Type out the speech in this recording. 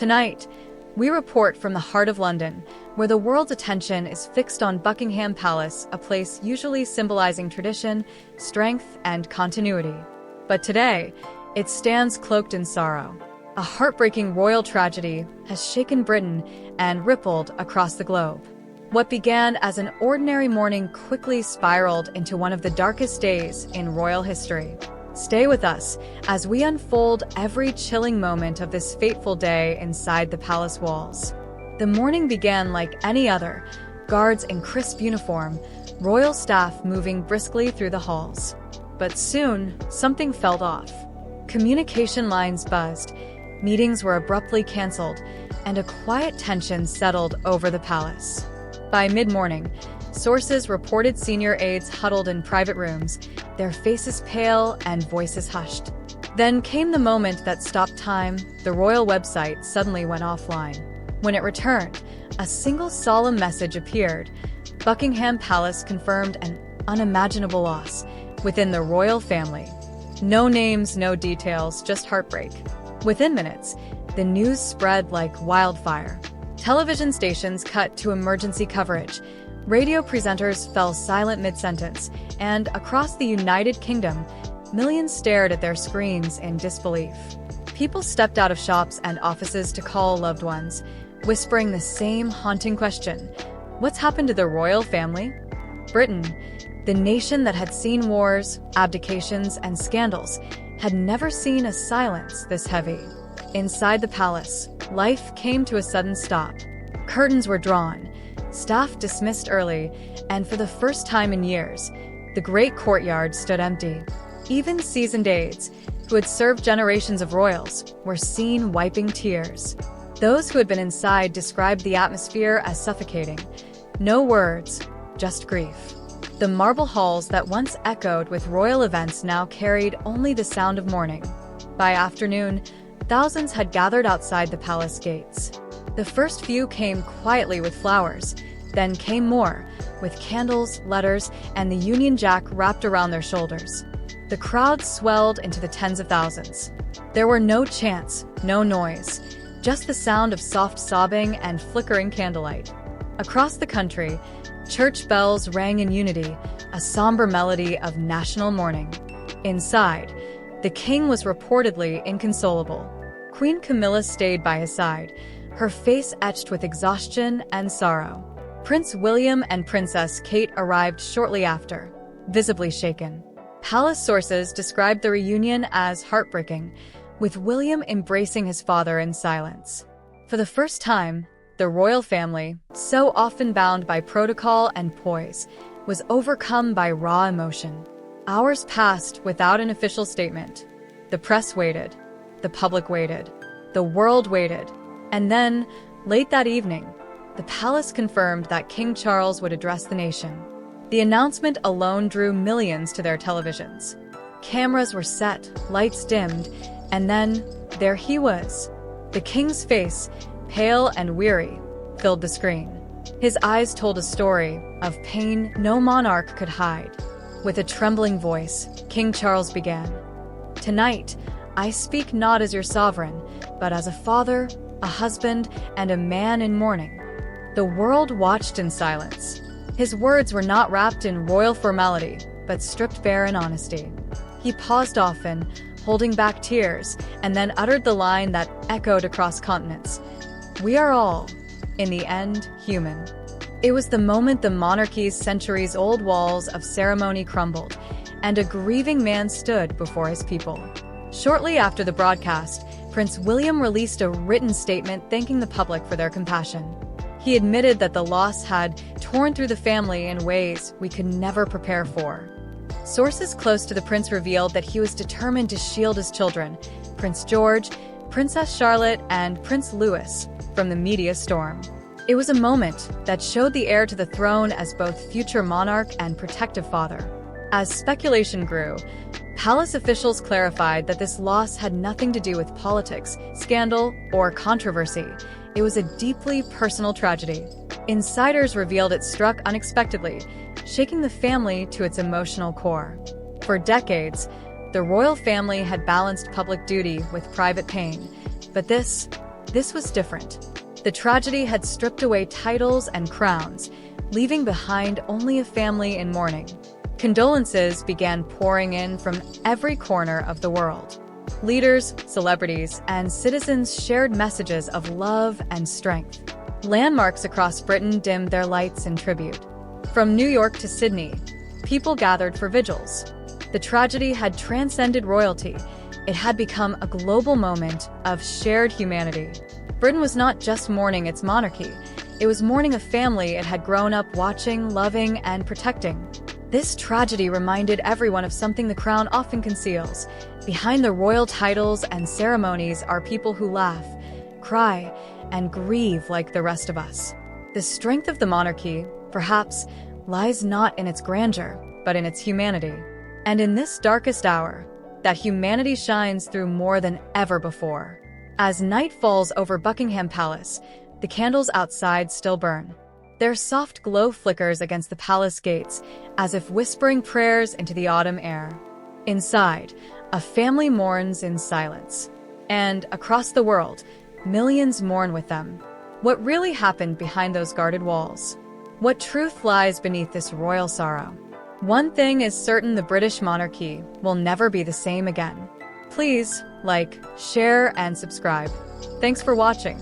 Tonight, we report from the heart of London, where the world's attention is fixed on Buckingham Palace, a place usually symbolizing tradition, strength, and continuity. But today, it stands cloaked in sorrow. A heartbreaking royal tragedy has shaken Britain and rippled across the globe. What began as an ordinary morning quickly spiraled into one of the darkest days in royal history. Stay with us as we unfold every chilling moment of this fateful day inside the palace walls. The morning began like any other, guards in crisp uniform, royal staff moving briskly through the halls. But soon, something felt off. Communication lines buzzed, meetings were abruptly cancelled, and a quiet tension settled over the palace. By mid-morning, sources reported senior aides huddled in private rooms, their faces pale and voices hushed. Then came the moment that stopped time. The royal website suddenly went offline. When it returned, a single solemn message appeared. Buckingham Palace confirmed an unimaginable loss within the royal family. No names, no details, just heartbreak. Within minutes, the news spread like wildfire. Television stations cut to emergency coverage. Radio presenters fell silent mid-sentence, and across the United Kingdom, millions stared at their screens in disbelief. People stepped out of shops and offices to call loved ones, whispering the same haunting question: what's happened to the royal family? Britain, the nation that had seen wars, abdications, and scandals, had never seen a silence this heavy. Inside the palace, life came to a sudden stop. Curtains were drawn, staff dismissed early, and for the first time in years, the great courtyard stood empty. Even seasoned aides, who had served generations of royals, were seen wiping tears. Those who had been inside described the atmosphere as suffocating. No words, just grief. The marble halls that once echoed with royal events now carried only the sound of mourning. By afternoon, thousands had gathered outside the palace gates. The first few came quietly with flowers, then came more, with candles, letters, and the Union Jack wrapped around their shoulders. The crowd swelled into the tens of thousands. There were no chants, no noise, just the sound of soft sobbing and flickering candlelight. Across the country, church bells rang in unity, a somber melody of national mourning. Inside, the king was reportedly inconsolable. Queen Camilla stayed by his side, her face etched with exhaustion and sorrow. Prince William and Princess Kate arrived shortly after, visibly shaken. Palace sources described the reunion as heartbreaking, with William embracing his father in silence. For the first time, the royal family, so often bound by protocol and poise, was overcome by raw emotion. Hours passed without an official statement. The press waited. The public waited. The world waited. And then, late that evening, the palace confirmed that King Charles would address the nation. The announcement alone drew millions to their televisions. Cameras were set, lights dimmed, and then, there he was. The king's face, pale and weary, filled the screen. His eyes told a story of pain no monarch could hide. With a trembling voice, King Charles began, "Tonight, I speak not as your sovereign, but as a father, a husband, and a man in mourning." The world watched in silence. His words were not wrapped in royal formality, but stripped bare in honesty. He paused often, holding back tears, and then uttered the line that echoed across continents: "We are all, in the end, human." It was the moment the monarchy's centuries-old walls of ceremony crumbled, and a grieving man stood before his people. Shortly after the broadcast, Prince William released a written statement thanking the public for their compassion. He admitted that the loss had torn through the family in ways we could never prepare for. Sources close to the prince revealed that he was determined to shield his children, Prince George, Princess Charlotte, and Prince Louis, from the media storm. It was a moment that showed the heir to the throne as both future monarch and protective father. As speculation grew, palace officials clarified that this loss had nothing to do with politics, scandal, or controversy. It was a deeply personal tragedy. Insiders revealed it struck unexpectedly, shaking the family to its emotional core. For decades, the royal family had balanced public duty with private pain, but this this was different. The tragedy had stripped away titles and crowns, leaving behind only a family in mourning. Condolences began pouring in from every corner of the world. Leaders, celebrities, and citizens shared messages of love and strength. Landmarks across Britain dimmed their lights in tribute. From New York to Sydney, people gathered for vigils. The tragedy had transcended royalty. It had become a global moment of shared humanity. Britain was not just mourning its monarchy, it was mourning a family it had grown up watching, loving, and protecting. This tragedy reminded everyone of something the crown often conceals. Behind the royal titles and ceremonies are people who laugh, cry, and grieve like the rest of us. The strength of the monarchy, perhaps, lies not in its grandeur, but in its humanity. And in this darkest hour, that humanity shines through more than ever before. As night falls over Buckingham Palace, the candles outside still burn. Their soft glow flickers against the palace gates, as if whispering prayers into the autumn air. Inside, a family mourns in silence. And across the world, millions mourn with them. What really happened behind those guarded walls? What truth lies beneath this royal sorrow? One thing is certain: the British monarchy will never be the same again. Please like, share, and subscribe. Thanks for watching.